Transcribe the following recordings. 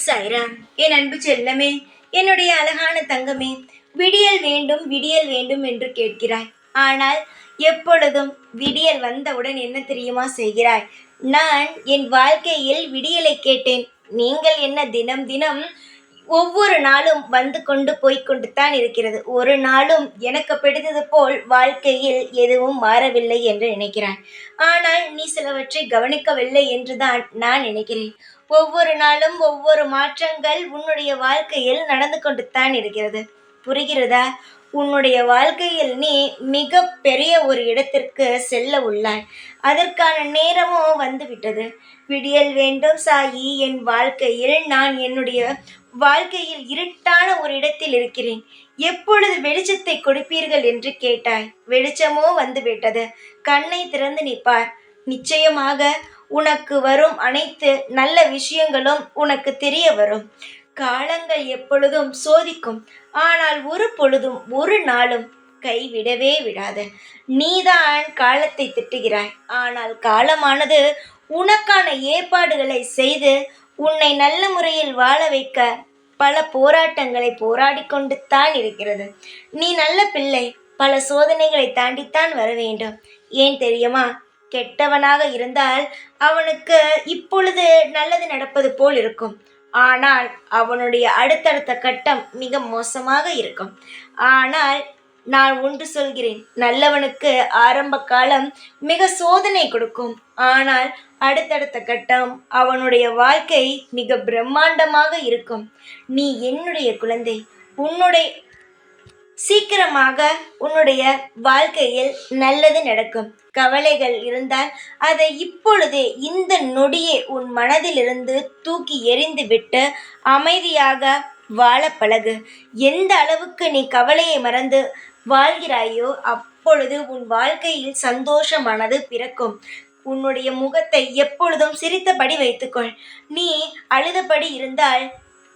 சாய்ராம். என் அன்பு செல்லமே, என்னுடைய அழகான தங்கமே, விடியல் வேண்டும் விடியல் வேண்டும் என்று கேட்கிறாய். ஆனால் எப்பொழுதும் விடியல் வந்தவுடன் என்ன தெரியுமா செய்கிறாய்? நான் என் வாழ்க்கையில் விடியலை கேட்டேன். நீங்கள் என்ன தினம் தினம் ஒவ்வொரு நாளும் வந்து கொண்டு போய்கொண்டு தான் இருக்கிறது. ஒரு நாளும் எனக்கு பிடித்தது போல் வாழ்க்கையில் எதுவும் மாறவில்லை என்று நினைக்கிறாய். ஆனால் நீ சிலவற்றை கவனிக்கவில்லை என்றுதான் நான் நினைக்கிறேன். ஒவ்வொரு நாளும் ஒவ்வொரு மாற்றங்கள் உன்னுடைய வாழ்க்கையில் நடந்து கொண்டு தான் இருக்கிறது. புரிகிறதா? உன்னுடைய வாழ்க்கையில் நீ மிக பெரிய ஒரு இடத்திற்கு செல்ல உள்ளாய். அதற்கான நேரமும் வந்துவிட்டது. விடியல் வேண்டும் சாயி. என் வாழ்க்கையில் நான் என்னுடைய வாழ்க்கையில் இருட்டான ஒரு இடத்தில் இருக்கிறேன். எப்பொழுது வெளிச்சத்தை கொடுப்பீர்கள் என்று கேட்டாய். வெளிச்சமோ வந்துவிட்டது. கண்ணை திறந்து நிற்பார். நிச்சயமாக உனக்கு வரும் அனைத்து நல்ல விஷயங்களும் உனக்கு தெரிய வரும். காலங்கள் எப்பொழுதும் சோதிக்கும். ஆனால் ஒரு பொழுதும் ஒரு நாளும் கைவிடவே விடாது. நீதான் காலத்தை திட்டுகிறாய். ஆனால் காலமானது உனக்கான ஏற்பாடுகளை செய்து உன்னை நல்ல முறையில் வாழ வைக்க பல போராட்டங்களை போராடி கொண்டு தான் இருக்கிறது. நீ நல்ல பிள்ளை. பல சோதனைகளை தாண்டித்தான் வர வேண்டும். ஏன் தெரியுமா? கெட்டவனாக இருந்தால் அவனுக்கு இப்பொழுது நல்லது நடப்பது போல் இருக்கும். ஆனால் அவனுடைய அடுத்தடுத்த கட்டம் மிக மோசமாக இருக்கும். ஆனால் நான் ஒன்று சொல்கிறேன், நல்லவனுக்கு ஆரம்ப காலம் மிக சோதனை கொடுக்கும். ஆனால் அடுத்தடுத்த கட்டம் அவனுடைய வாழ்க்கை மிக பிரம்மாண்டமாக இருக்கும். நீ என்னுடைய குழந்தை. சீக்கிரமாக உன்னுடைய வாழ்க்கையில் நல்லது நடக்கும். கவலைகள் இருந்தால் அதை இப்பொழுதே இந்த நொடியே உன் மனதிலிருந்து தூக்கி எறிந்து விட்டு அமைதியாக வாழ பழகு. எந்த அளவுக்கு நீ கவலையை மறந்து வாழ்கிறாயோ அப்பொழுது உன் வாழ்க்கையில் சந்தோஷமானது பிறக்கும். உன்னுடைய முகத்தை எப்பொழுதும் சிரித்தபடி வைத்துக்கொள். நீ அழுதபடி இருந்தால்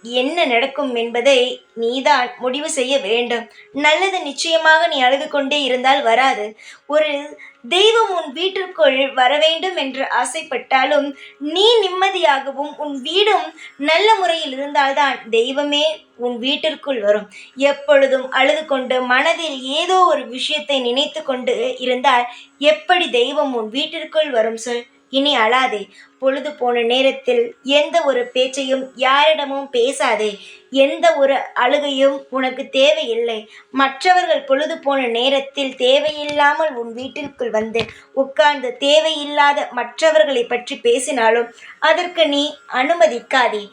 என்ன நடக்கும் என்பதை நீதான் முடிவு செய்ய வேண்டும். நல்லது நிச்சயமாக நீ அழுது கொண்டே இருந்தால் வராது. ஒரு தெய்வம் உன் வீட்டிற்குள் வர வேண்டும் என்று ஆசைப்பட்டாலும் நீ நிம்மதியாகவும் உன் வீடும் நல்ல முறையில் இருந்தால்தான் தெய்வமே உன் வீட்டிற்குள் வரும். எப்பொழுதும் அழுது கொண்டு மனதில் ஏதோ ஒரு விஷயத்தை நினைத்து கொண்டு இருந்தால் எப்படி தெய்வம் உன் வீட்டிற்குள் வரும் சொல்? இனி அழாதே. பொழுது போன நேரத்தில் எந்த ஒரு பேச்சையும் யாரிடமும் பேசாதே. எந்த ஒரு அழுகையும் உனக்கு தேவையில்லை. மற்றவர்கள் பொழுது போன நேரத்தில் தேவையில்லாமல் உன் வீட்டிற்குள் வந்து உட்கார்ந்து தேவையில்லாத மற்றவர்களை பற்றி பேசினாலும் அதற்கு நீ அனுமதிக்காதே.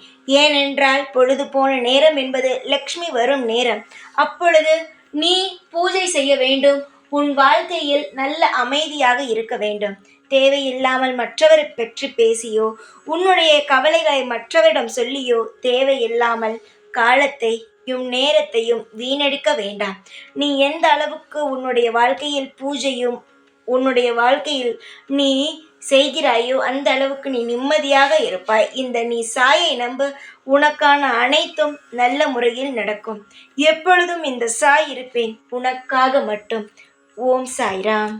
ஏனென்றால் பொழுது போன நேரம் என்பது லக்ஷ்மி வரும் நேரம். அப்பொழுது நீ பூஜை செய்ய வேண்டும். உன் வாழ்க்கையில் நல்ல அமைதியாக இருக்க வேண்டும். தேவையில்லாமல் மற்றவரை பற்றி பேசியோ உன்னுடைய கவலைகளை மற்றவரிடம் சொல்லியோ தேவையில்லாமல் காலத்தையும் நேரத்தையும் வீணடிக்க வேண்டாம். நீ எந்த அளவுக்கு உன்னுடைய வாழ்க்கையில் பூஜையும் உன்னுடைய வாழ்க்கையில் நீ செய்கிறாயோ அந்த அளவுக்கு நீ நிம்மதியாக இருப்பாய். இந்த நீ சாயை நம்பு. உனக்கான அனைத்தும் நல்ல முறையில் நடக்கும். எப்பொழுதும் இந்த சாய் இருப்பேன் உனக்காக மட்டும். ஓம் சாய்ராம்.